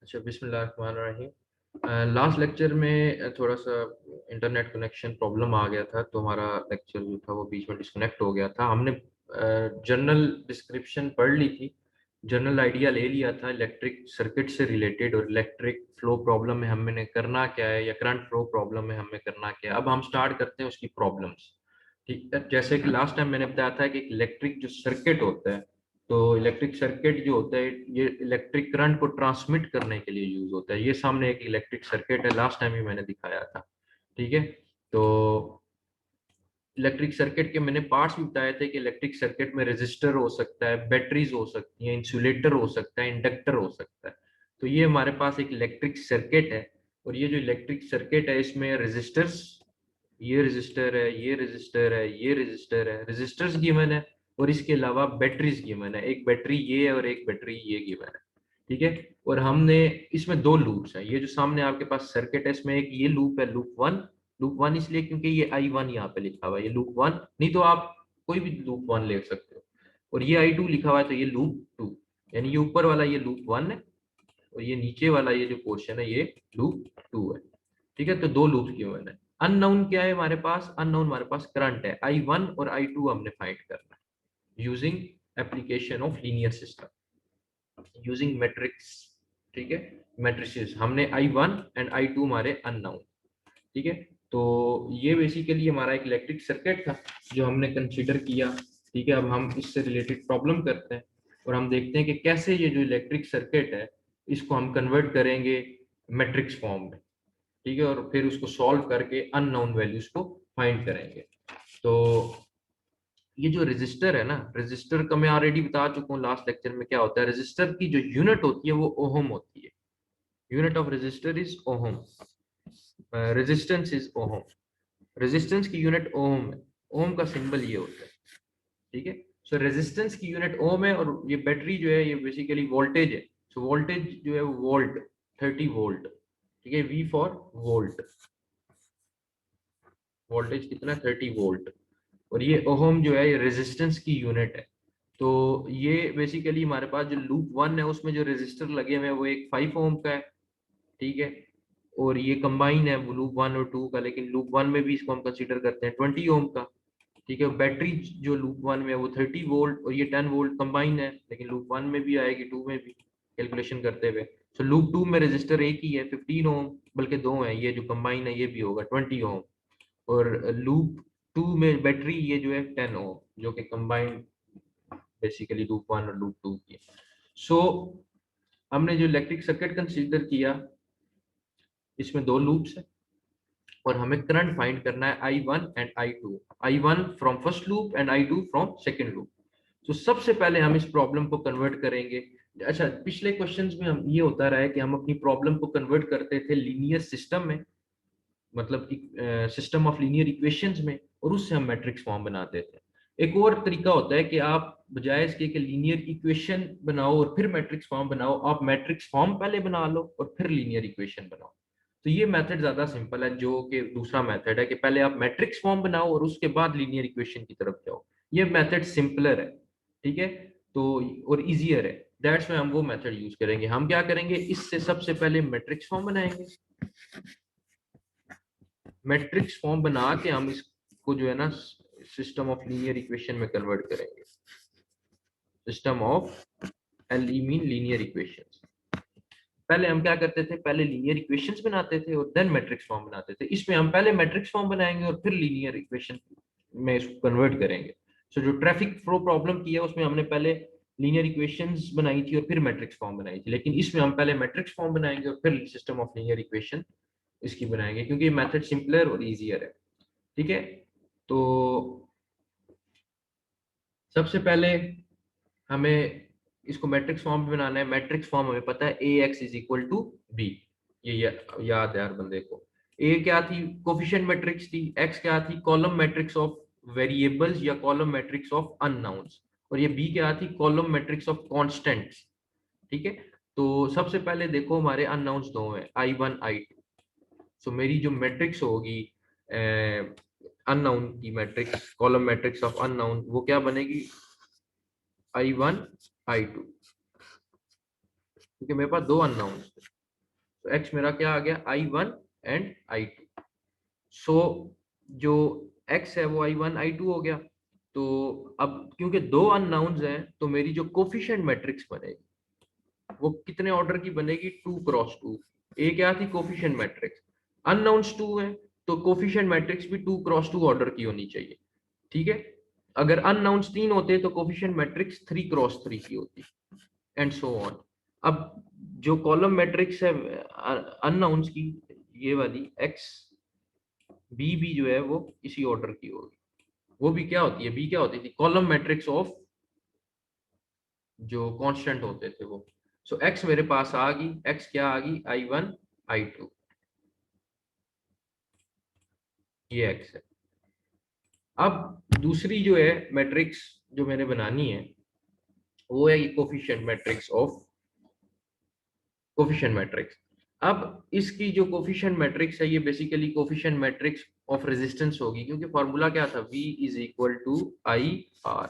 अच्छा, बिस्मिल्लाहिर्रहमानिर्रहीम। Last lecture में थोड़ा सा इंटरनेट कनेक्शन प्रॉब्लम आ गया था, तो हमारा लेक्चर जो था वो बीच में डिस्कनेक्ट हो गया था। हमने जनरल डिस्क्रिप्शन पढ़ ली थी, जनरल आइडिया ले लिया था इलेक्ट्रिक सर्किट से रिलेटेड, और इलेक्ट्रिक फ्लो प्रॉब्लम में हमने करना क्या है या करंट फ्लो प्रॉब्लम में हमें करना क्या है। अब हम स्टार्ट करते हैं उसकी प्रॉब्लम्स। ठीक है, जैसे कि लास्ट टाइम मैंने बताया था कि इलेक्ट्रिक जो सर्किट होता है, तो इलेक्ट्रिक सर्किट जो होता है ये इलेक्ट्रिक करंट को ट्रांसमिट करने के लिए यूज होता है। ये सामने एक इलेक्ट्रिक सर्किट है, लास्ट टाइम ही मैंने दिखाया था। ठीक है, तो इलेक्ट्रिक सर्किट के मैंने पार्ट्स भी बताए थे कि इलेक्ट्रिक सर्किट में रेजिस्टर हो सकता है, बैटरीज हो सकती हैं, इंसुलेटर हो सकता है, इंडक्टर हो सकता है। तो ये हमारे पास एक इलेक्ट्रिक सर्किट है, और ये जो इलेक्ट्रिक सर्किट है इसमें रेजिस्टर्स, ये रजिस्टर है, ये रजिस्टर है, ये रजिस्टर है, रजिस्टर्स गिवन है, और इसके अलावा बैटरीज गिवन है। एक बैटरी ये है और एक बैटरी ये गिवन है। ठीक है, और हमने इसमें दो लूप्स हैं। ये जो सामने आपके पास सर्किट है इसमें एक ये लूप है, लूप वन। लूप वन इसलिए क्योंकि ये I1 यहाँ पे लिखा हुआ है, ये लूप वन, नहीं तो आप कोई भी लूप वन ले सकते हो। और ये I2 लिखा हुआ है, तो ये लूप टू, यानी ये ऊपर वाला ये लूप वन है, और ये नीचे वाला ये जो पोर्शन है ये लूप टू है। ठीक है, तो दो लूप गिवन है। अननोन क्या है हमारे पास? अननोन हमारे पास करंट है, I1 और I2 हमने फाइंड करना है using application of linear system, using matrix. ठीक है, मैट्रिसेस हमने I1 एंड I2 हमारे अननोन। ठीक है, तो ये बेसिकली हमारा एक इलेक्ट्रिक सर्किट था जो हमने कंसीडर किया। ठीक है, अब हम इससे रिलेटेड प्रॉब्लम करते हैं, और हम देखते हैं कि कैसे ये जो इलेक्ट्रिक सर्किट है इसको हम कन्वर्ट करेंगे मैट्रिक्स फॉर्म में। ठीक है, और फिर उसको सॉल्व करके अननोन वैल्यूज को फाइंड करेंगे। तो ये जो रेजिस्टर है ना, रेजिस्टर का मैं ऑलरेडी बता चुका हूँ लास्ट लेक्चर में क्या होता है। रेजिस्टर की जो यूनिट होती है वो ओहम होती है। Unit of resistor is ohm, resistance is ohm. Resistance की यूनिट ओम है, ओम का सिंबल ये होता है। ठीक है, सो रेजिस्टेंस की यूनिट ओम है, और ये बैटरी जो है ये बेसिकली वोल्टेज है। सो वोल्टेज जो है वो वोल्ट, 30 वोल्ट। ठीक है, वी फॉर वोल्ट, वोल्टेज कितना, 30 वोल्ट। और ये ओहम जो है ये रेजिस्टेंस की यूनिट है। तो ये बेसिकली हमारे पास जो लूप वन है उसमें जो रेजिस्टर लगे हुए हैं वो एक 5 ओम का है। ठीक है, और ये कंबाइन है लूप वन और टू का, लेकिन लूप वन में भी इसको हम कंसीडर करते हैं 20 ओम का। ठीक है, बैटरी जो लूप वन में है वो 30 वोल्ट, और ये 10 वोल्ट कंबाइन है, लेकिन लूप वन में भी आएगी, टू में भी, कैलकुलेशन करते हुए। सो लूप टू में रजिस्टर एक ही है, 15 ओम, बल्कि दो है, ये जो कंबाइन है ये भी होगा 20 ओम। और लूप टू में बैटरी ये जो है 10 ओम, जो कि कंबाइंड बेसिकली लूप वन और लूप टू की। सो हमने जो इलेक्ट्रिक सर्किट कंसीडर किया, इसमें दो लूप्स है, और हमें करंट फाइंड करना है I1 and I2, I1 from first loop and I2 from second loop. तो सबसे पहले हम इस प्रॉब्लम को कन्वर्ट करेंगे। अच्छा, पिछले क्वेश्चंस में हम ये होता रहा है कि हम अपनी प्रॉब्लम को कन्वर्ट करते थे लीनियर सिस्टम में, मतलब सिस्टम ऑफ लीनियर इक्वेशंस में, और उससे हम मैट्रिक्स फॉर्म बनाते थे। एक और तरीका होता है कि आप बजाय इसके कि लीनियर इक्वेशन बनाओ और फिर मैट्रिक्स फॉर्म बनाओ, आप मैट्रिक्स फॉर्म पहले बना लो और फिर लीनियर इक्वेशन बनाओ। तो ये मेथड ज्यादा सिंपल है, जो कि दूसरा मेथड है कि पहले आप मैट्रिक्स फॉर्म बनाओ और उसके बाद लीनियर इक्वेशन की तरफ जाओ। ये मेथड सिंपलर है। ठीक है, तो और इजियर है, दैट्स वाई हम वो मेथड यूज करेंगे। हम क्या करेंगे, इससे सबसे पहले मैट्रिक्स फॉर्म बनाएंगे। मैट्रिक्स फॉर्म बना के हम इसको जो है ना सिस्टम ऑफ लीनियर इक्वेशन में कन्वर्ट करेंगे। System of L E mean linear equations. पहले हम क्या करते थे, पहले लीनियर इक्वेशंस बनाते थे और देन मैट्रिक्स फॉर्म बनाते थे। इसमें हम पहले मैट्रिक्स फॉर्म बनाएंगे और फिर लीनियर इक्वेशन में इसको कन्वर्ट करेंगे। सो जो ट्रैफिक फ्लो प्रॉब्लम की है उसमें हमने पहले लीनियर इक्वेशंस बनाई थी और फिर मैट्रिक्स फॉर्म बनाई थी, लेकिन इसमें हम पहले मैट्रिक्स फॉर्म बनाएंगे और फिर सिस्टम ऑफ लीनियर इक्वेशन इसकी बनाएंगे, क्योंकि ये मेथड सिंपलर और इजियर है। ठीक है, तो सबसे पहले हमें इसको मैट्रिक्स फॉर्म में बनाना है। मैट्रिक्स फॉर्म हमें पता है AX is equal to B, ये याद है हर बंदे को। ए क्या थी, कोफिशिएंट मैट्रिक्स थी। एक्स क्या थी, कॉलम मैट्रिक्स ऑफ वेरिएबल्स या कॉलम मैट्रिक्स ऑफ अननाउंस। और ये बी क्या थी, कॉलम मैट्रिक्स ऑफ कांस्टेंट्स। ठीक है, तो सबसे पहले देखो हमारे अननाउंस दो हैं, I1 I2। सो मेरी जो मैट्रिक्स होगी अननाउन की matrix, column matrix of unknown, वो क्या बनेगी, I1 I2। क्योंकि मेरे पास दो अननोन्स थे। तो एक्स मेरा क्या आ गया, I1 एंड I2। सो जो एक्स है वो I1 I2 हो गया। तो अब क्योंकि दो अननाउन्स हैं तो मेरी जो कोफिशिएंट मैट्रिक्स बनेगी वो कितने ऑर्डर की बनेगी, 2x2। ए क्या थी, कोफिशिएंट मैट्रिक्स। अननाउन्स 2 है तो कोफिशिएंट मैट्रिक्स भी 2x2 ऑर्डर की होनी चाहिए। ठीक है, अगर अननाउन्स 3 होते तो कोफिशिएंट मैट्रिक्स 3x3 की होती, एंड सो ऑन। अब जो कॉलम मैट्रिक्स है अननाउन्स की, ये वाली एक्स बी भी जो है वो इसी ऑर्डर की होगी। वो भी क्या होती है, बी क्या होती थी, कॉलम मैट्रिक्स ऑफ जो कांस्टेंट होते थे वो। सो एक्स मेरे पास आ गई, एक्स क्या आ गई, I1 I2, ये एक्स है। अब दूसरी जो है मैट्रिक्स जो मैंने बनानी है वो है coefficient matrix of coefficient matrix. अब इसकी जो कोफिशिएंट मैट्रिक्स है ये basically coefficient matrix of resistance होगी, क्योंकि फॉर्मूला क्या था, V is equal to IR।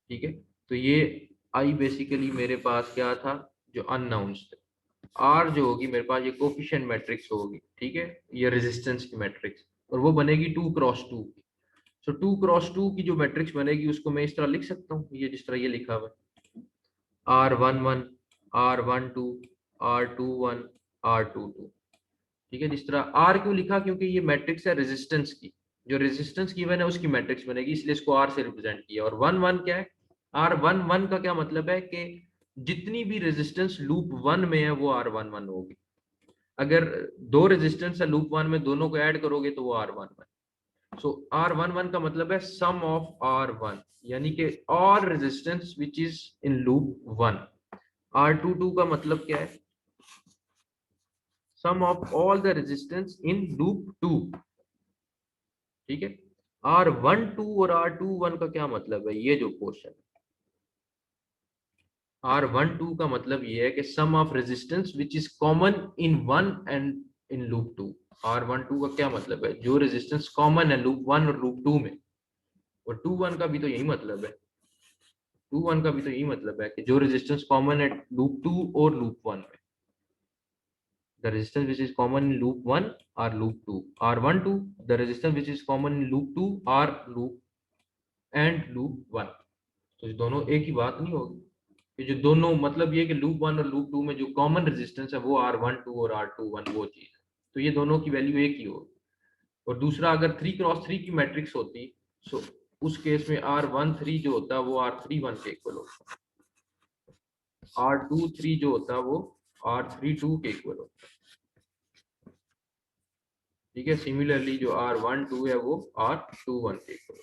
ठीक है, तो ये I बेसिकली मेरे पास क्या था, जो अननाउंस थे। R जो होगी मेरे पास ये कोफिशिएंट मैट्रिक्स होगी, ठीक है, ये रेजिस्टेंस की मैट्रिक्स, और वो बनेगी 2x2 की। सो 2x2 की जो मैट्रिक्स बनेगी उसको मैं इस तरह लिख सकता हूँ, ये जिस तरह ये लिखा हुआ है, R11 R12 R21 R22। ठीक है, जिस तरह R क्यों लिखा, क्योंकि ये मैट्रिक्स है रेजिस्टेंस की, जो रेजिस्टेंस गिवन है उसकी मैट्रिक्स बनेगी, इसलिए इसको R से रिप्रेजेंट किया। और 1 1 क्या है, R11 का क्या मतलब है कि जितनी भी रेजिस्टेंस लूप 1 में है वो R11 होगी। अगर दो रेजिस्टेंस है लूप 1 में, दोनों को ऐड करोगे तो वो R11। सो R11 का मतलब है सम ऑफ R1, यानी कि all resistance which is in loop 1। R22 का मतलब क्या है, sum of all the resistance in loop 2। ठीक है, R12 और R21 का क्या मतलब है, ये जो क्वेश्चन, R12 का मतलब ये है कि sum of resistance which is common in 1 and in loop 2। R12 का क्या मतलब है, जो रेजिस्टेंस कॉमन है लूप 1 और लूप 2 में। और 2 1 का भी तो यही मतलब है, 2 1 का भी तो यही मतलब है कि जो रेजिस्टेंस कॉमन है लूप 2 और लूप 1 में। The resistance which is common in loop 1 or loop 2, R12 the resistance which is common in loop 2 or loop and loop 1। तो ये दोनों एक ही बात नहीं होगी, कि जो दोनों मतलब ये कि लूप 1 और लूप 2 में जो कॉमन रेजिस्टेंस है वो R12 और R21 वो चीज है, तो ये दोनों की वैल्यू एक ही होगी। और दूसरा, अगर 3x3 की मैट्रिक्स होती सो उस केस में R13 जो होता है वो R31 के इक्वल होता है, R23 जो होता है वो R32 के इक्वल होता है। ठीक है, सिमिलरली जो R12 है वो R21 के इक्वल,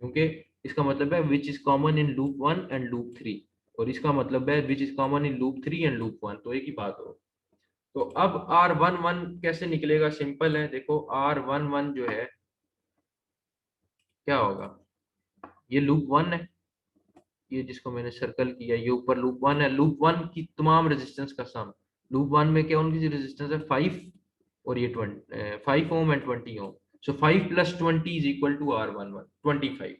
क्योंकि इसका मतलब है विच is common in loop 1 and loop 3, और इसका मतलब है विच is common in loop 3 and loop 1, तो एक ही बात हो। तो अब R11 कैसे निकलेगा, सिंपल है, देखो R11 जो है क्या होगा, ये लूप 1 है, ये जिसको मैंने सर्कल किया ये ऊपर लूप 1 है, लूप 1 की तमाम रेजिस्टेंस का सम। लूप 1 में क्या उनकी रेजिस्टेंस है 5, और ये 5 ohm and 20 ohm. So 5 + 20 is equal to R11 25।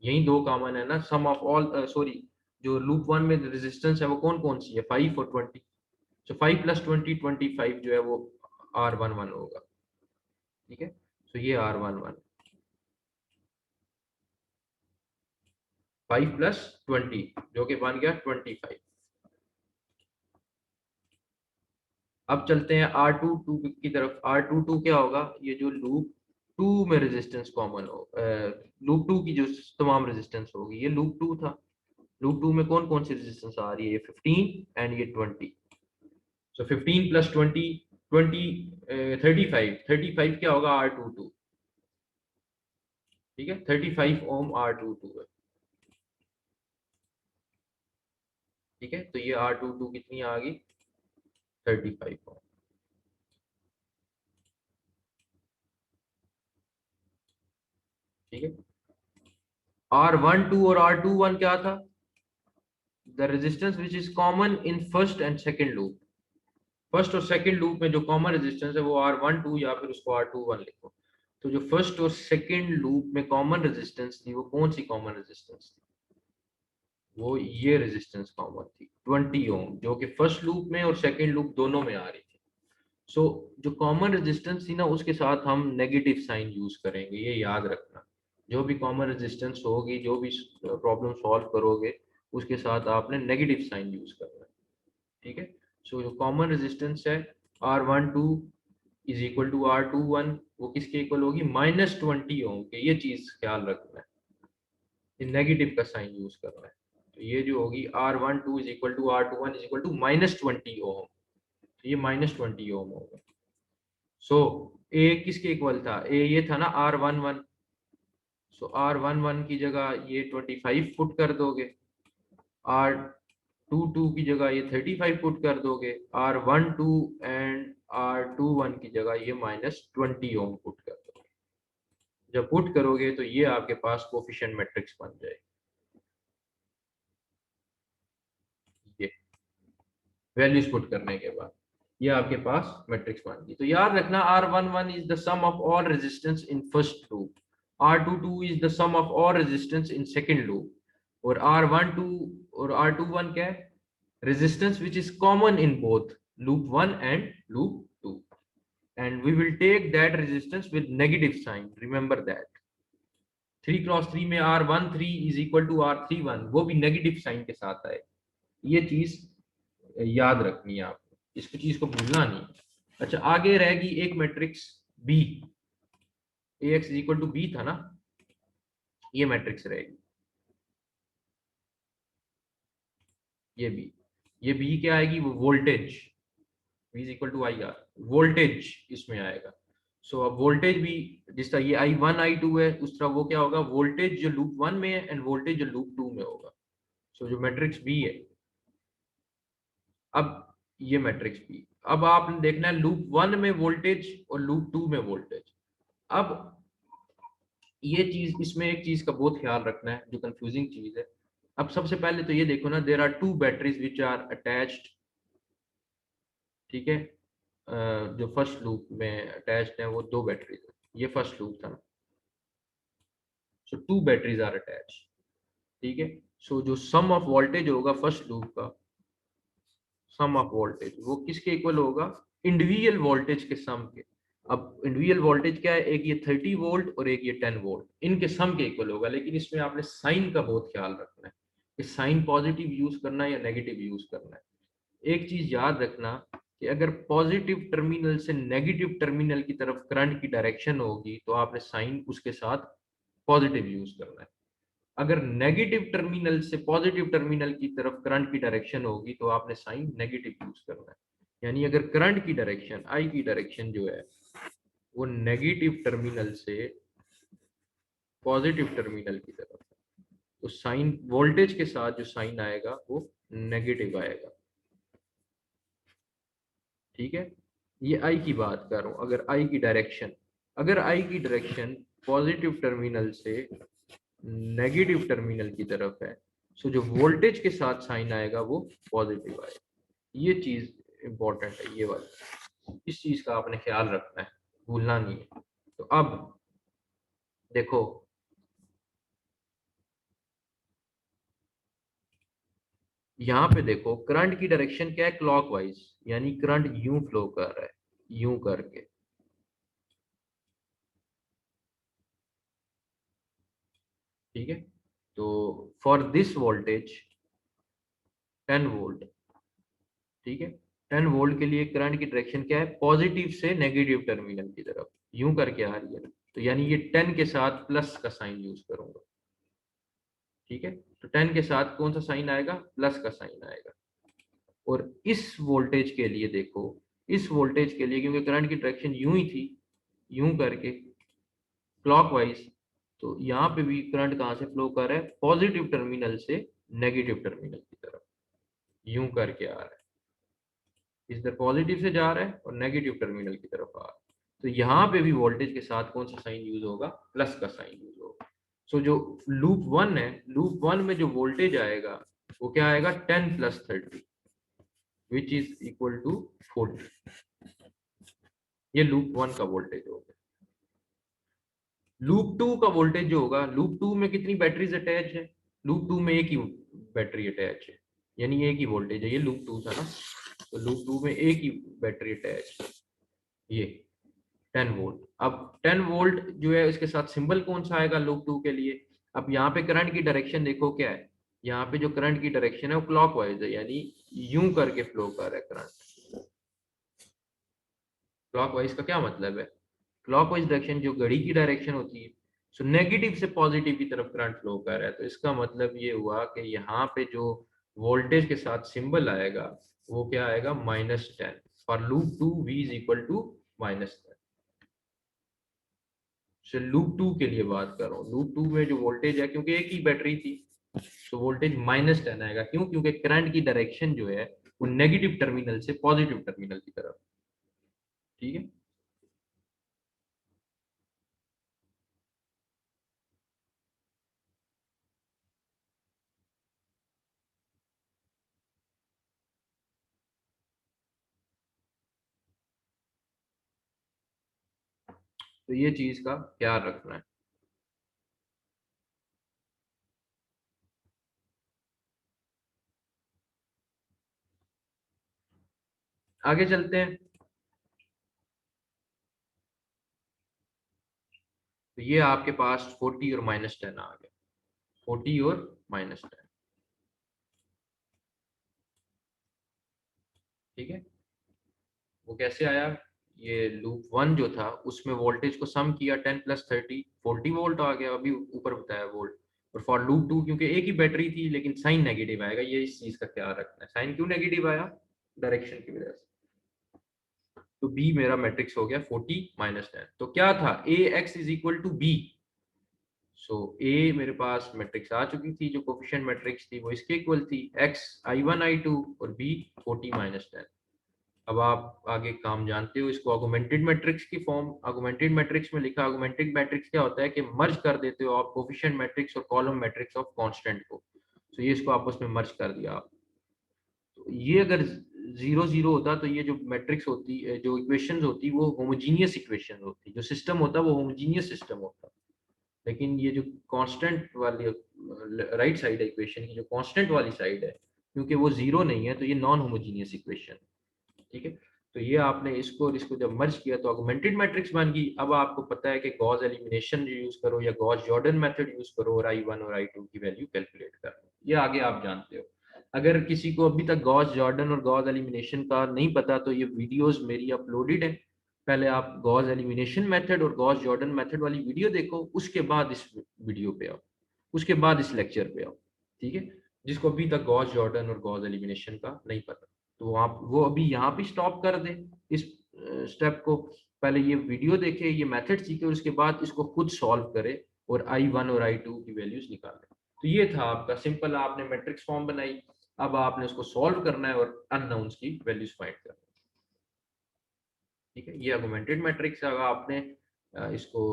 यही दो कॉमन है ना, सम ऑफ ऑल, सॉरी, जो लूप 1 में रेजिस्टेंस है वो कौन कौन सी है, 5 और 20। सो 5 + 20 25 जो है वो R11 होगा। ठीक है, सो ये R11 5 + 20 जो कि बन गया 25। अब चलते हैं R22 की तरफ। R22 क्या होगा, ये जो लूप 2 में रेजिस्टेंस कॉमन हो, लूप 2 की जो तमाम रेजिस्टेंस होगी, ये लूप 2 था, लूप 2 में कौन कौन सी रेजिस्टेंस आ रही है, ये 15 एंड ये 20। सो 15 + 20 20 35 35 क्या होगा, R22। ठीक है, 35 ओम R22 है। ठीक है, तो ये R22 कितनी आ गई, 35 ओम। ठीक है, R12 और R21 क्या था, the resistance which is common in first and second loop. First और सेकंड लूप में जो कॉमन रेजिस्टेंस है वो R12 या फिर उसको R21 लिखो। तो जो फर्स्ट और सेकंड लूप में कॉमन रेजिस्टेंस थी वो कौन सी कॉमन रेजिस्टेंस थी, वो ये रेजिस्टेंस कॉमन थी 20 ओम, जो कि फर्स्ट लूप में और सेकंड लूप दोनों में आ रही थी। सो जो कॉमन रेजिस्टेंस थी ना, उसके साथ हम नेगेटिव साइन यूज करेंगे, ये याद रखना। जो भी कॉमन रेजिस्टेंस होगी, जो भी प्रॉब्लम सॉल्व करोगे, उसके साथ आपने नेगेटिव साइन यूज करना है। ठीक है। सो जो कॉमन रेजिस्टेंस है R12 is equal to R21, वो किसके इक्वल होगी, -20 ओम के। ये चीज ख्याल रखना है, ये नेगेटिव का साइन यूज करना है। तो ये जो होगी R12 is equal to R21 is equal to -20 ohm, तो ये -20 ओम होगा। सो ए किसके इक्वल था, ए ये था ना R11। सो R11 की जगह ये 25 पुट कर दोगे, R22 की जगह ये 35 पुट कर दोगे, R12 एंड R21 की जगह ये -20 ओम पुट कर दोगे। जब पुट करोगे तो ये आपके पास कोफिशिएंट मैट्रिक्स बन जाएगी। ये वैल्यूज पुट करने के बाद ये आपके पास मैट्रिक्स बन गई। तो याद रखना R11 is the sum of all resistance in first loop, R22 is the sum of all resistance in second loop, और R12 और R21 क्या है, resistance which is common in both loop 1 and loop 2, and we will take that resistance with negative sign, remember that 3 cross 3 में R13 is equal to R31, वो भी negative sign के साथ आए। ये चीज याद रखनी है आपको, इसकी चीज को भूलना नहीं। अच्छा, आगे रहेगी एक matrix B, AX is equal to B था ना, ये मैट्रिक्स रहेगी, ये बी क्या आएगी, वो voltage, V is equal to IR, voltage इसमें आएगा। सो अब वोल्टेज भी जिस तरह ये I1 I2 है, उस तरह वो क्या होगा, वोल्टेज जो लूप 1 में है एंड वोल्टेज जो लूप 2 में होगा। सो जो मैट्रिक्स बी है, अब ये मैट्रिक्स बी, अब आपने देखना है लूप 1 में वोल्टेज और लूप 2 में वोल्टेज। अब ये चीज, इसमें एक चीज का बहुत ख्याल रखना है जो कंफ्यूजिंग चीज है। अब सबसे पहले तो ये देखो ना, there are two batteries which are attached, ठीक है। जो फर्स्ट लूप में अटैच्ड है वो दो बैटरीज है, ये फर्स्ट लूप था ना। सो टू बैटरीज आर अटैच, ठीक है। सो जो सम ऑफ वोल्टेज होगा फर्स्ट लूप का, सम ऑफ वोल्टेज वो किसके इक्वल होगा, इंडिविजुअल वोल्टेज के सम के। अब इंडिविजुअल वोल्टेज क्या है, एक ये 30 वोल्ट और एक ये 10 वोल्ट, इनके सम के इक्वल होगा। लेकिन इसमें आपने साइन का बहुत ख्याल रखना है कि साइन पॉजिटिव यूज करना है या नेगेटिव यूज करना है। एक चीज याद रखना कि अगर पॉजिटिव टर्मिनल से नेगेटिव टर्मिनल की तरफ करंट की डायरेक्शन होगी तो आपने साइन उसके साथ पॉजिटिव यूज करना है। अगर नेगेटिव टर्मिनल से पॉजिटिव टर्मिनल की तरफ करंट की डायरेक्शन होगी तो आपने साइन नेगेटिव यूज करना है। यानी अगर करंट की डायरेक्शन, आई की डायरेक्शन जो है वो नेगेटिव टर्मिनल से पॉजिटिव टर्मिनल की तरफ है, तो साइन वोल्टेज के साथ जो साइन आएगा वो नेगेटिव आएगा, ठीक है। ये आई की बात कर रहा हूं। अगर आई की डायरेक्शन, अगर आई की डायरेक्शन पॉजिटिव टर्मिनल से नेगेटिव टर्मिनल की तरफ है, सो जो वोल्टेज के साथ साइन आएगा वो पॉजिटिव आएगा। ये चीज इंपॉर्टेंट है, ये वाली, इस चीज का आपने ख्याल रखना है, भूलना नहीं है। तो अब देखो, यहाँ पे देखो करंट की डायरेक्शन क्या है, क्लॉकवाइज, यानी करंट यूं फ्लो कर रहा है, यूं करके, ठीक है। तो फॉर दिस वोल्टेज 10 वोल्ट, ठीक है, 10 वोल्ट के लिए करंट की डायरेक्शन क्या है, पॉजिटिव से नेगेटिव टर्मिनल की तरफ यूं करके आ रही है। तो यानी ये 10 के साथ प्लस का साइन यूज करूंगा, ठीक है। तो 10 के साथ कौन सा साइन आएगा, प्लस का साइन आएगा। और इस वोल्टेज के लिए देखो, इस वोल्टेज के लिए क्योंकि करंट की डायरेक्शन यूं ही थी, यूं करके क्लॉकवाइज, तो यहाँ पे भी करंट कहाँ से फ्लो कर रहा है, पॉजिटिव टर्मिनल से नेगेटिव टर्मिनल की तरफ यूं करके आ रहा है। इधर पॉजिटिव से जा रहा है और नेगेटिव टर्मिनल की तरफ आ रहा है। तो यहाँ पे भी वोल्टेज के साथ कौन सा साइन यूज होगा, प्लस का साइन यूज होगा। सो जो लूप 1 है, लूप 1 में जो वोल्टेज आएगा वो क्या आएगा, 10 + 30 विच इज इक्वल टू 40। ये लूप 1 का वोल्टेज होगा। लूप 2 का वोल्टेज जो होगा, लूप 2 में कितनी बैटरीज अटैच है, लूप 2 में एक ही बैटरी अटैच है, यानी एक ही वोल्टेज है। ये लूप 2 था ना, तो लूप 2 में एक ही बैटरी अटैच, ये 10 वोल्ट। अब 10 वोल्ट जो है इसके साथ सिंबल कौन सा आएगा लूप 2 के लिए? अब यहाँ पे करंट की डायरेक्शन देखो क्या है, यहाँ पे जो करंट की डायरेक्शन है वो क्लॉकवाइज है, यानी यूं करके फ्लो कर रहा है करंट। क्लॉकवाइज का क्या मतलब है? क्लॉकवाइज डायरेक्शन जो घड़ी की डायरेक्शन होती है, सो नेगेटिव से पॉजिटिव की तरफ करंट फ्लो कर रहा है। तो इसका मतलब ये हुआ कि यहाँ पे जो वोल्टेज के साथ सिंबल आएगा वो क्या आएगा? -10। For loop 2 V is equal to -10। से लूप 2 के लिए बात कर रहा हूँ, लूप 2 में जो वोल्टेज है, क्योंकि एक ही बैटरी थी, तो वोल्टेज -10 आएगा। क्यों? क्योंकि करंट की डायरेक्शन जो है वो नेगेटिव टर्मिनल से पॉजिटिव टर्मिनल की तरफ। ठीक है, तो ये चीज का ख्याल रखना है। आगे चलते हैं। तो ये आपके पास 40 और -10 आ गया, 40 और -10। ठीक है, वो कैसे आया? ये लूप 1 जो था उसमें वोल्टेज को सम किया, 10 + 30 40 वोल्ट आ गया, अभी ऊपर बताया वोल्ट। और फॉर लूप 2 क्योंकि एक ही बैटरी थी लेकिन साइन नेगेटिव आएगा, ये इस चीज का ख्याल रखना है। साइन क्यों नेगेटिव आया? डायरेक्शन की वजह से। तो बी मेरा मैट्रिक्स हो गया 40 -10। तो क्या था? A X is equal to B. So A मेरे पास मैट्रिक्स आ चुकी थी, जो कोफिशिएंट मैट्रिक्स थी वो इसके इक्वल थी, एक्स I1 I2 और बी 40 -10। अब आप आगे काम जानते हो, इसको ऑगमेंटेड मैट्रिक्स की फॉर्म, ऑगमेंटेड मैट्रिक्स में लिखा। ऑगमेंटेड मैट्रिक्स क्या होता है कि मर्ज कर देते हो आप कोफिशिएंट मैट्रिक्स और कॉलम मैट्रिक्स ऑफ कांस्टेंट को। तो ये इसको आपस में मर्ज कर दिया आप। तो ये अगर 0 0 होता तो ये जो मैट्रिक्स होती, जो इक्वेशंस होती, वो होमोजीनियस इक्वेशन होती, जो सिस्टम होता वो होमोजीनियस सिस्टम होता। लेकिन ये जो कांस्टेंट वाली राइट साइड है इक्वेशन की, जो कांस्टेंट वाली साइड है, क्योंकि वो जीरो नहीं है, तो ये नॉन होमोजीनियस इक्वेशन। ठीक है, तो ये आपने इसको और इसको जब मर्ज किया तो ऑगमेंटेड मैट्रिक्स बन गई। अब आपको पता है कि गॉस एलिमिनेशन यूज करो या गॉस जॉर्डन मेथड यूज करो और I1 और I2 की वैल्यू कैलकुलेट करो। ये आगे आप जानते हो। अगर किसी को अभी तक गॉस जॉर्डन और गॉस एलिमिनेशन का नहीं पता तो ये वीडियोस मेरी अपलोडेड है, पहले आप गॉस एलिमिनेशन मेथड और गॉस जॉर्डन मेथड वाली वीडियो देखो, उसके बाद इस वीडियो पे आओ, उसके बाद इस लेक्चर पे आओ। ठीक है, जिसको अभी तक गॉस जॉर्डन और गॉस एलिमिनेशन का नहीं पता तो आप वो अभी यहाँ पे स्टॉप कर दें इस स्टेप को, पहले ये वीडियो देखे, ये मेथड सीखे और उसके बाद इसको खुद सॉल्व करे और I1 और I2 की वैल्यूज निकालें। तो ये था आपका सिंपल, आपने मैट्रिक्स फॉर्म बनाई, अब आपने उसको सॉल्व करना है और अननोन्स की वैल्यूज फाइंड करना है। ठीक है, ये आर्गुमेंटेड मैट्रिक्स है, अगर आपने इसको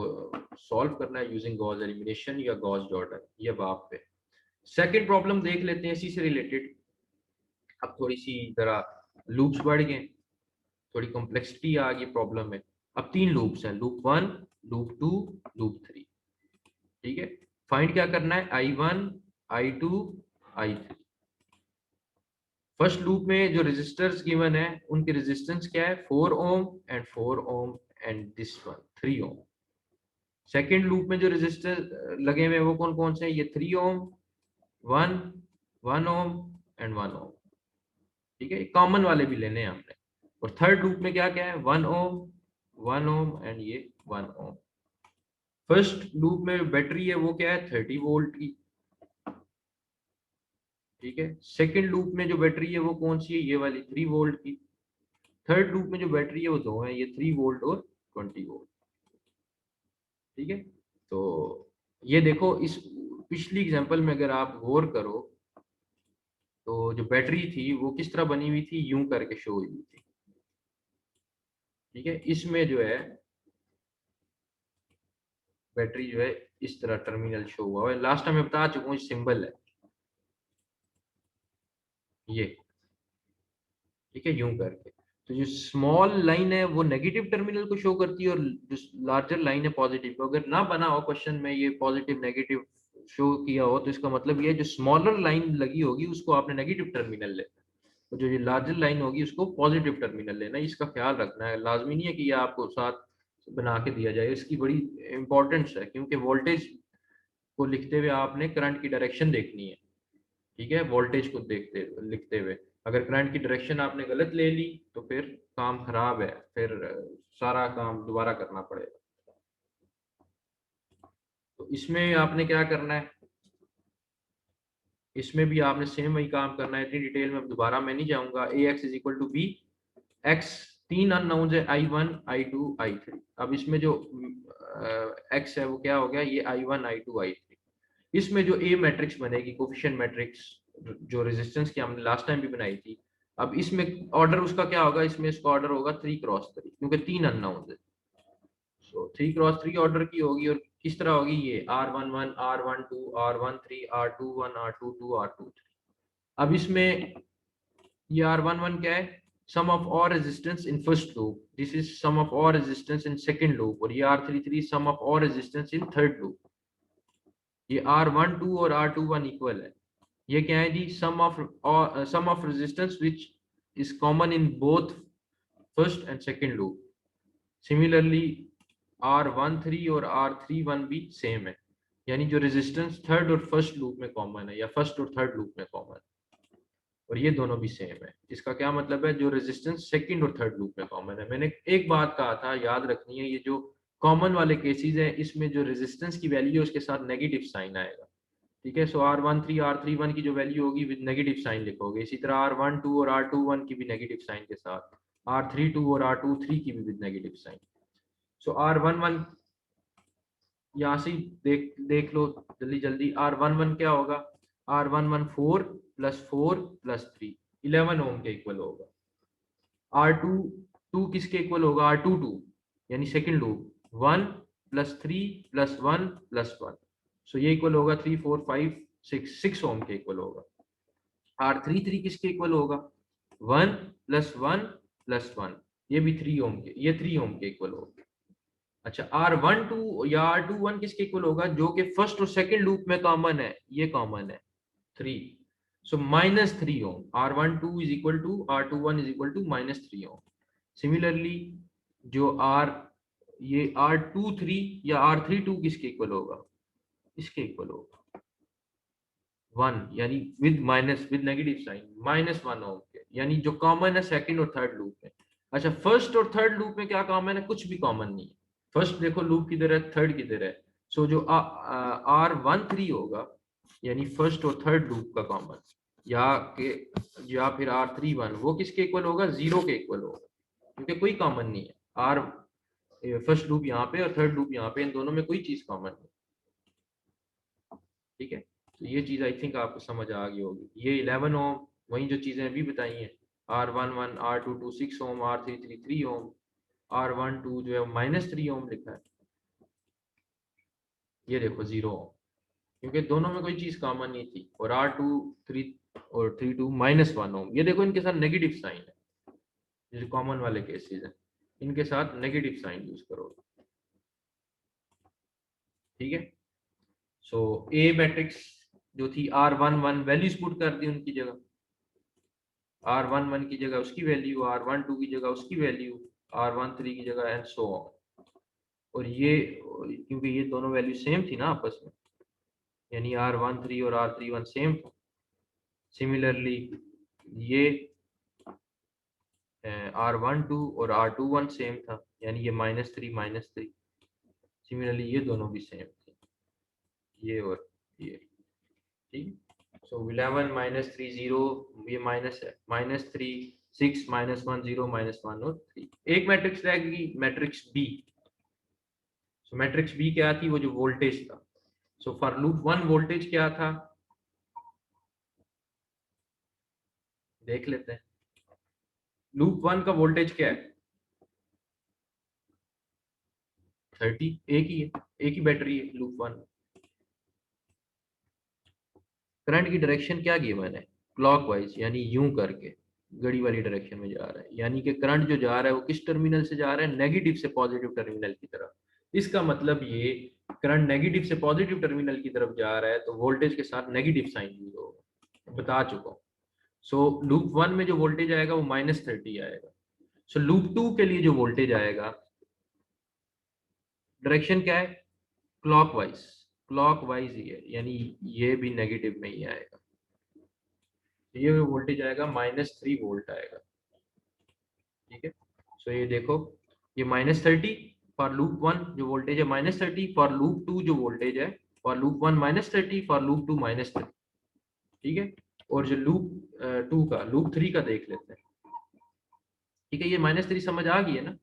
सॉल्व करना है यूजिंग गॉस एलिमिनेशन या गॉस जॉर्डन, ये अब आप पे। सेकंड प्रॉब्लम देख लेते हैं इसी से रिलेटेड। अब थोड़ी सी जरा लूप्स बढ़ गए, थोड़ी कॉम्प्लेक्सिटी आ गई प्रॉब्लम में। अब 3 लूप्स हैं, लूप 1, लूप 2, लूप 3। ठीक है, फाइंड क्या करना है? I1 I2 I3। First loop में जो रेजिस्टर्स गिवन है उनके रेजिस्टेंस क्या है? 4 ohm and 4 ohm and this one 3 ohm. Second loop में जो रेजिस्टर लगे हुए हैं वो कौन कौन से हैं? ये 3 ओम, 1 1 ओम एंड 1 ओम। ठीक है, कॉमन वाले भी लेने हैं हमने। और थर्ड लूप में क्या क्या है? 1 ओम, 1 ओम एंड ये 1 ओम। फर्स्ट लूप में बैटरी है वो क्या है? 30 वोल्ट की। ठीक है, सेकंड लूप में जो बैटरी है वो कौन सी है? ये वाली 3 वोल्ट की। थर्ड लूप में जो बैटरी है वो दो है, ये 3 वोल्ट और 20 वोल्ट। ठीक है, तो ये देखो, इस पिछली एग्जांपल में अगर आप गौर करो तो जो बैटरी थी वो किस तरह बनी हुई थी? यूं करके शो हुई थी। ठीक है, इसमें जो है बैटरी जो है इस तरह टर्मिनल शो हुआ है, लास्ट टाइम मैं बता चुका हूँ, सिंबल है ये। ठीक है, यूं करके। तो जो स्मॉल लाइन है वो नेगेटिव टर्मिनल को शो करती है और जो लार्जर लाइन है पॉजिटिव को। अगर ना बना हो क्वेश्चन में ये पॉजिटिव नेगेटिव शो किया हो तो इसका मतलब ये है जो स्मॉलर लाइन लगी होगी उसको आपने नेगेटिव टर्मिनल लेना है, तो जो ये लार्जर लाइन होगी उसको पॉजिटिव टर्मिनल लेना है। इसका ख्याल रखना है, लाजमी नहीं है कि ये आपको साथ बना के दिया जाए, इसकी बड़ी इंपॉर्टेंस है क्योंकि वोल्टेज को लिखते हुए आपने करंट की डायरेक्शन देखनी है। ठीक है, वोल्टेज को देखते लिखते हुए अगर करंट की डायरेक्शन आपने गलत ले ली तो फिर काम खराब है, फिर सारा काम दोबारा करना पड़ेगा। तो इसमें आपने क्या करना है, इसमें भी आपने सेम वही काम करना है, इतनी डिटेल में दोबारा मैं नहीं जाऊंगा। A X is equal to B X, तीन अननोन्स है I1 I2 I3। अब इसमें जो एक्स है वो क्या हो गया, ये I1 I2 I3। इसमें जो ए मैट्रिक्स बनेगी कोफिशिएंट मैट्रिक्स जो रेजिस्टेंस की हमने लास्ट टाइम भी बनाई थी, अब इसमें ऑर्डर उसका क्या होगा, इसमें इसका ऑर्डर होगा 3x3 क्योंकि तीन अननोन्स है। सो 3x3 ऑर्डर की होगी और किस तरह होगी, ये R11 R12 R13 R21 R22 R23। अब इसमें ये R11 क्या है, sum of all resistance in first loop, this is sum of all resistance in second loop, और ये R33 sum of all resistance in third loop। ये R12 और R21 equal है। ये क्या है जी, sum of resistance which is common in both first and second loop। Similarly R13 और R31 भी सेम है, यानी जो रेजिस्टेंस थर्ड और फर्स्ट लूप में कॉमन है या फर्स्ट और थर्ड लूप में कॉमन है, और ये दोनों भी सेम है। इसका क्या मतलब है, जो रेजिस्टेंस सेकंड और थर्ड लूप में कॉमन है। मैंने एक बात कहा था, याद रखनी है, ये जो कॉमन वाले केसेस हैं इसमें जो रेजिस्टेंस की वैल्यू है उसके साथ नेगेटिव साइन आएगा। ठीक है, सो R13 R31 की जो वैल्यू होगी विद नेगेटिव साइन लिखोगे, इसी तरह R12 और R21 की भी नेगेटिव साइन के साथ, R32 और R23 की भी with negative sign. So R11 यहाँ से देख लो जल्दी जल्दी, R11 क्या होगा, R11 4 + 4 + 3 11 ओम के इक्वल होगा। R22 किसके इक्वल होगा, R22 यानी सेकंड लूप 1 + 3 + 1 + 1, सो ये इक्वल होगा 3 4 5 6 ओम के इक्वल होगा। R33 किसके इक्वल होगा, 1 + 1 + 1, ये भी 3 ओम के, ये 3 ओम के इक्वल होगा। अच्छा, R12 या R21 किसके इक्वल होगा, जो कि फर्स्ट और सेकंड लूप में कॉमन है, ये कॉमन है 3, so -3 ohm. R12 is equal to R21 is equal to -3 ohm. Similarly जो ये R23 या R32 किसके इक्वल होगा, इसके इक्वल होगा 1, यानी विद नेगेटिव साइन -1 ओम के, यानी जो कॉमन है सेकंड और थर्ड लूप में। अच्छा, फर्स्ट और थर्ड लूप में क्या कॉमन है, कुछ भी कॉमन नहीं है। फर्स्ट देखो लूप किधर है, थर्ड किधर है, सो जो R13 होगा यानी फर्स्ट और थर्ड लूप का कॉमन, या फिर R31 वो किसके इक्वल होगा, 0 के इक्वल होगा, क्योंकि कोई कॉमन नहीं है। फर्स्ट लूप यहाँ पे और थर्ड लूप यहाँ पे, इन दोनों में कोई चीज कॉमन नहीं। ठीक है, तो ये चीज आई थिंक आपको समझ आ गई होगी। ये 11 ओम, वही जो चीजें अभी बताई हैं, R11 R22 6 ओम, R33 3 ओम, R12 जो है -3 ओम लिखा है, ये देखो 0 ओम, क्योंकि दोनों में कोई चीज कॉमन नहीं थी। और R23 और 32 -1 ओम, ये देखो इनके साथ नेगेटिव साइन है, जो कॉमन वाले केसेस हैं इनके साथ नेगेटिव साइन यूज करो। ठीक है, सो ए मैट्रिक्स जो थी R11 वैल्यूज पुट कर दी उनकी जगह, R11 की जगह उसकी वैल्यू, R12 की जगह उसकी वैल्यू, R13 की जगह, एंड सो ऑन। और ये क्योंकि ये दोनों वैल्यू सेम थी ना आपस में, यानी R13 और R31 सेम था। सिमिलरली ये R12 और R21 सेम था, यानी ये -3 -3। सिमिलरली ये दोनों भी सेम थे, ये और ये। ठीक, सो 11 -3 0, ये माइनस है, -3 6 -1 0 -1 और 3। एक मैट्रिक्स रहेगी मैट्रिक्स बी। सो मैट्रिक्स बी क्या थी, वो जो वोल्टेज था। सो फॉर लूप 1 वोल्टेज क्या था, देख लेते हैं। लूप 1 का वोल्टेज क्या है, 30, एक ही है, एक ही बैटरी है लूप 1। करंट की डायरेक्शन क्या की मैंने, क्लॉकवाइज, यानी यूं करके घड़ी वाली डायरेक्शन में जा रहा है, यानी कि करंट जो जा रहा है वो किस टर्मिनल से जा रहा है, नेगेटिव से पॉजिटिव टर्मिनल की तरफ। इसका मतलब ये करंट नेगेटिव से पॉजिटिव टर्मिनल की तरफ जा रहा है तो वोल्टेज के साथ नेगेटिव साइन यूज होगा, बता चुका हूँ। सो लूप 1 में जो वोल्टेज आएगा वो -30 आएगा। सो लूप 2 के लिए जो वोल्टेज आएगा, डायरेक्शन क्या है, क्लॉकवाइज, क्लॉकवाइज ही है, यानी ये भी नेगेटिव में ही आएगा। ये वोल्टेज आएगा -3 वोल्ट आएगा, ठीक है। सो ये देखो, ये -30 फॉर लूप 1 जो वोल्टेज है -30, फॉर लूप 2 जो वोल्टेज है, फॉर लूप 1 -30, फॉर लूप 2 -3, ठीक है। और जो लूप 2 का, लूप 3 का देख लेते हैं, ठीक है। ये -3 समझ आ गई है ना,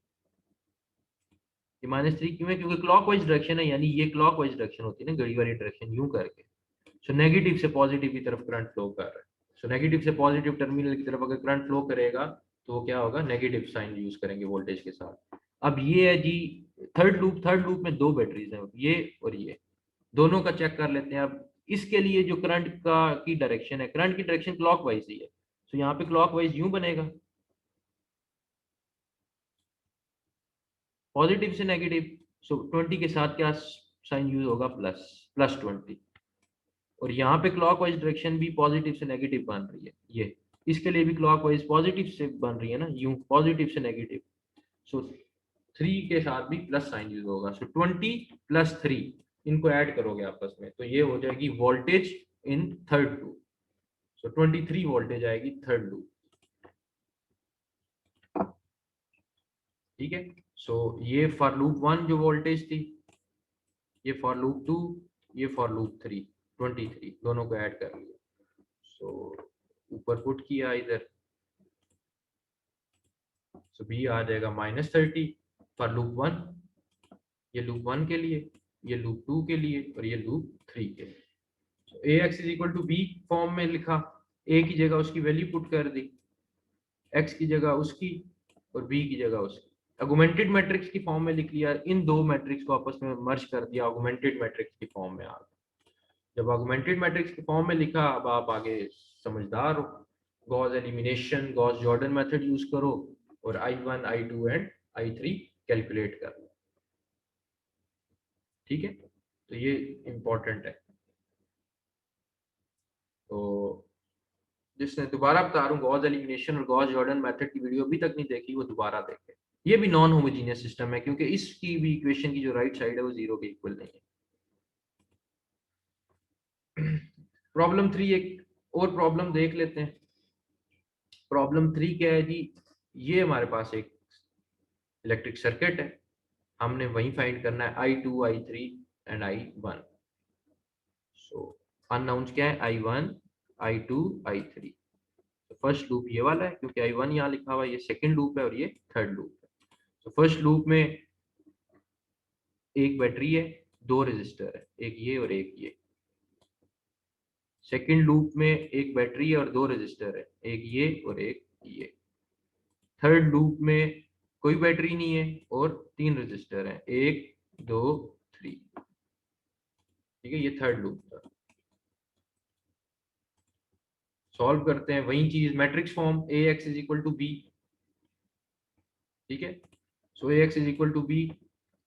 ये -3 क्यों है, क्योंकि क्लॉकवाइज डायरेक्शन है, यानी ये क्लॉकवाइज डायरेक्शन होती है ना, घड़ी वाली डायरेक्शन यूं करके। सो नेगेटिव से पॉजिटिव की तरफ करंट फ्लो कर रहा है। सो नेगेटिव से पॉजिटिव टर्मिनल की तरफ अगर करंट फ्लो करेगा तो वो क्या होगा, नेगेटिव साइन यूज करेंगे वोल्टेज के साथ। अब ये है जी थर्ड लूप में दो बैटरीज हैं, ये और ये दोनों का चेक कर लेते हैं। अब इसके लिए जो करंट का की डायरेक्शन है, करंट की डायरेक्शन क्लॉकवाइज ही है। सो यहाँ पे क्लॉकवाइज यूं बनेगा, पॉजिटिव से नेगेटिव। सो 20 के साथ क्या साइन यूज होगा, +20। और यहाँ पे क्लॉकवाइज डायरेक्शन भी पॉजिटिव से नेगेटिव बन रही है, ये इसके लिए भी क्लॉकवाइज पॉजिटिव से बन रही है ना, यूं पॉजिटिव से नेगेटिव। सो 3 के साथ भी प्लस साइन यूज होगा। सो 20 + 3 इनको ऐड करोगे आपस में तो ये हो जाएगी voltage in third loop. So 23 voltage आएगी थर्ड लूप, ठीक है। सो ये फॉर लूप 1 जो वोल्टेज थी, ये फॉर लूप 2, ये फॉर लूप 3, 23 दोनों को ऐड कर लिया। सो ऊपर पुट किया इधर, सो बी आ जाएगा -30 फॉर लूप 1, ये लूप 1 के लिए, ये लूप 2 के लिए, और ये लूप 3 के लिए। so ax = b फॉर्म में लिखा, a की जगह उसकी वैल्यू पुट कर दी, x की जगह उसकी और b की जगह उसकी। ऑगमेंटेड मैट्रिक्स की फॉर्म में लिख लिया, इन दो मैट्रिक्स को आपस में मर्ज कर दिया, ऑगमेंटेड मैट्रिक्स की फॉर्म में आ गया। जब ऑगमेंटेड मैट्रिक्स की फॉर्म में लिखा, अब आप आगे समझदार हो, Gauss elimination, Gauss Jordan method use करो और I1, I2 and I3 calculate कर लो, ठीक है। तो ये इंपॉर्टेंट है। तो जिसने, दोबारा बता रहा हूँ, गॉस एलिमिनेशन और गॉस जॉर्डन मेथड की वीडियो अभी तक नहीं देखी वो दोबारा देखे। ये भी नॉन होमोजीनियस सिस्टम है क्योंकि इसकी भी इक्वेशन की जो राइट साइड है वो 0 के इक्वल नहीं है। प्रॉब्लम 3 एक और प्रॉब्लम देख लेते हैं। प्रॉब्लम 3 क्या है जी, ये हमारे पास एक इलेक्ट्रिक सर्किट है, हमने वही फाइंड करना है I2, I3 and I1। So unknowns क्या है, I1, I2, I3। First loop ये वाला है क्योंकि I1 यहाँ लिखा हुआ है, ये सेकंड लूप है और ये थर्ड लूप है। तो फर्स्ट लूप में एक बैटरी है, दो रेजिस्टर है, एक ये और एक ये। सेकंड लूप में एक बैटरी है और दो रेजिस्टर है, एक ये और एक ये। थर्ड लूप में कोई बैटरी नहीं है और 3 रेजिस्टर हैं, 1, 2, 3, ठीक है। ये थर्ड लूप था। सॉल्व करते हैं वही चीज, मैट्रिक्स फॉर्म ax = b, ठीक है। सो ax = b,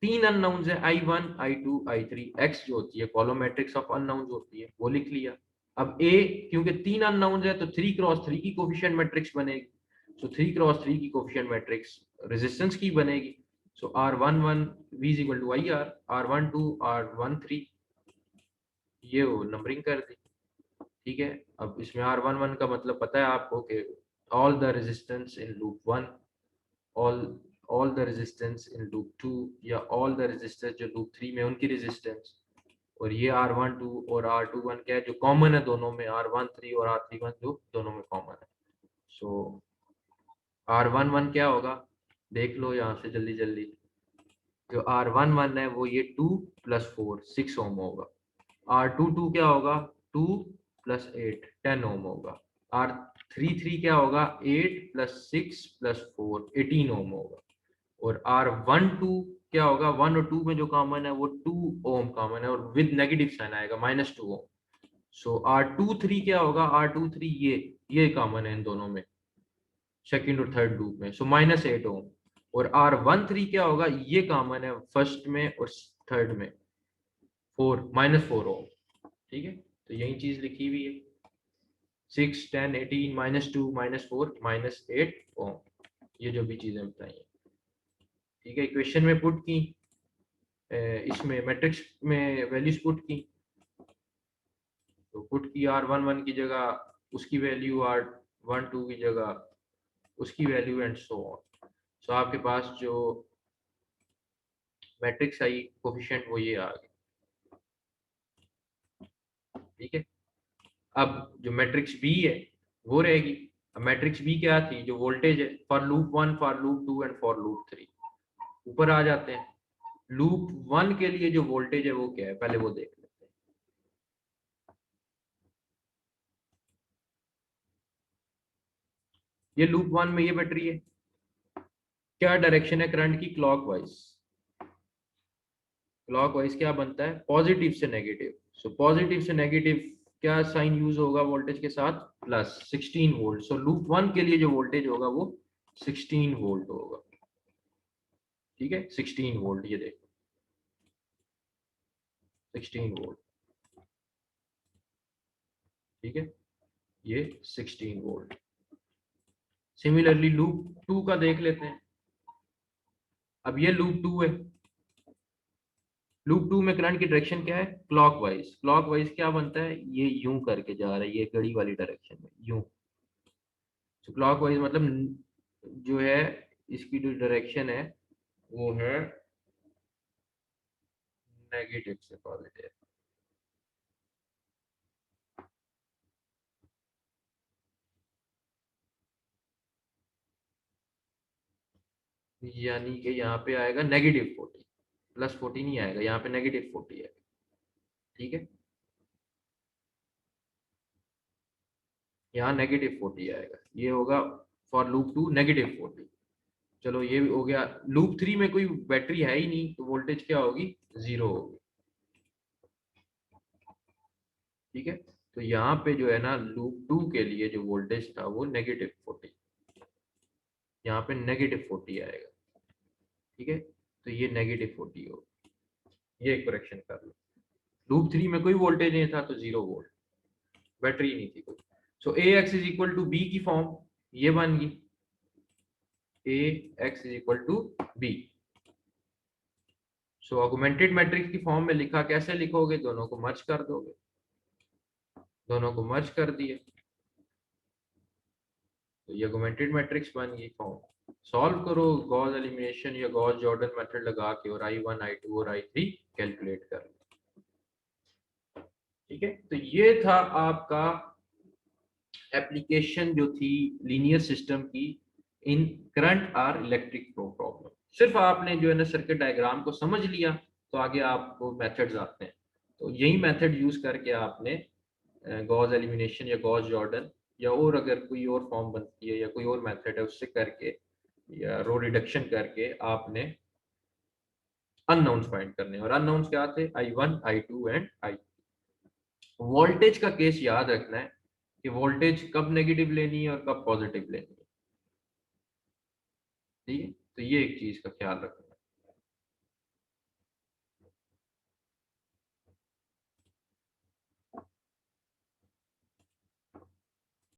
3 अननोन्स है I1, I2, I3। x जो होती है कॉलम मैट्रिक्स ऑफ अननोन्स होती है, वो लिख लिया। अब a, क्योंकि 3 अननोन्स है तो 3x3 की कोफिशिएंट मैट्रिक्स बनेगी। सो 3x3 की कोफिशिएंट मैट्रिक्स रेजिस्टेंस की बनेगी। सो R11 v = IR, R12 R13, ये वो नंबरिंग कर दी, ठीक है। अब इसमें R11 का मतलब पता है आपको कि all the resistance in loop 1, all all the resistance in loop 2, या ऑल द रेजिस्टेंस जो लूप 3 में उनकी रेजिस्टेंस। और ये R12 और R21 क्या है जो कॉमन है दोनों में, R13 और R31 जो दोनों में कॉमन है। सो R11 क्या होगा, देख लो यहाँ से जल्दी जल्दी। जो R11 है वो ये 2 + 4 6 ओम होगा। R22 क्या होगा, 2 + 8 10 ओम होगा। R33 क्या होगा, 8 + 6 + 4 18 ओम होगा। और R12 क्या होगा, 1 और 2 में जो कॉमन है वो 2 ओम कॉमन है और विद नेगेटिव साइन आएगा -2 ओम। सो R23 क्या होगा, R23 ये कॉमन है इन दोनों में, सेकंड और थर्ड लूप में, सो -8 ओम। और R13 क्या होगा, ये कॉमन है फर्स्ट में और थर्ड में, 4 ओम, ठीक है। तो यही चीज लिखी हुई है 6 10 18 -2 -4 -8 ओम, ये जो भी चीजें बताई हैं, ठीक है। इक्वेशन में पुट की, इसमें मैट्रिक्स में वैल्यूज पुट की, तो पुट की R11 की जगह उसकी वैल्यू, R12 की जगह उसकी वैल्यू, एंड सो ऑन। सो आपके पास जो मैट्रिक्स आई कोफिशिएंट वो ये आ गया, ठीक है। अब जो मैट्रिक्स बी है वो रहेगी। अब मैट्रिक्स बी क्या थी, जो वोल्टेज है for loop 1 for loop 2 and for loop 3। ऊपर आ जाते हैं, लूप 1 के लिए जो वोल्टेज है वो क्या है, पहले वो देख लेते हैं। ये लूप 1 में ये बैटरी है, क्या डायरेक्शन है करंट की, क्लॉकवाइज। क्लॉकवाइज क्या बनता है, पॉजिटिव से नेगेटिव। सो पॉजिटिव से नेगेटिव क्या साइन यूज होगा वोल्टेज के साथ, प्लस 16 वोल्ट। सो लूप 1 के लिए जो वोल्टेज होगा वो 16 वोल्ट होगा, ठीक है। 16 वोल्ट, ये देखो 16 वोल्ट, ठीक है, ये 16 वोल्ट। सिमिलरली लूप 2 का देख लेते हैं। अब ये लूप 2 है, लूप 2 में करंट की डायरेक्शन क्या है, क्लॉकवाइज। क्लॉकवाइज क्या बनता है, ये यूं करके जा रहा है, ये घड़ी वाली डायरेक्शन में यूं। तो क्लॉकवाइज मतलब जो है इसकी जो डायरेक्शन है वो है नेगेटिव से पॉजिटिव, यानी कि यहाँ पे आएगा -40, +40 नहीं आएगा, यहाँ पे -40 है, ठीक है। यहाँ -40 आएगा, ये होगा फॉर लूप 2 -40। चलो ये हो गया। लूप 3 में कोई बैटरी है ही नहीं, तो वोल्टेज क्या होगी, 0 होगी, ठीक है। तो यहाँ पे जो है ना लूप 2 के लिए जो वोल्टेज था वो -40, यहाँ पे -40 आएगा, ठीक है। तो ये -40 होगा, ये एक करेक्शन कर लो। लूप 3 में कोई वोल्टेज नहीं था तो 0 वोल्ट, बैटरी नहीं थी कोई। So A X is equal to B की फॉर्म ये बन गई, A X is equal to B. So augmented matrix की फॉर्म में लिखा, कैसे लिखोगे, दोनों को मर्ज कर दोगे, दोनों को मर्ज कर दिए, तो ये ऑगमेंटेड मैट्रिक्स बन गई फॉर्म। सॉल्व करो गॉस एलिमिनेशन या गॉस जॉर्डन मेथड लगा के, और I1 I2 और I3 कैलकुलेट कर लो, ठीक है। तो ये था आपका एप्लीकेशन जो थी लीनियर सिस्टम की इन करंट और इलेक्ट्रिक फ्लो प्रॉब्लम। सिर्फ आपने जो है ना सर्किट डायग्राम को समझ लिया तो आगे आपको मेथड्स आते हैं। तो यही मेथड यूज करके आपने गॉस एलिमिनेशन या गॉस जॉर्डन या और अगर कोई और फॉर्म बनती है या कोई और मेथड है उससे करके या रो रिडक्शन करके आपने अननोन्स फाइंड करने। और अननोन्स क्या थे, I1 I2 and I। Voltage का केस याद रखना है कि वोल्टेज कब नेगेटिव लेनी है और कब पॉजिटिव लेनी है, ठीक है। तो ये एक चीज का ख्याल रखना।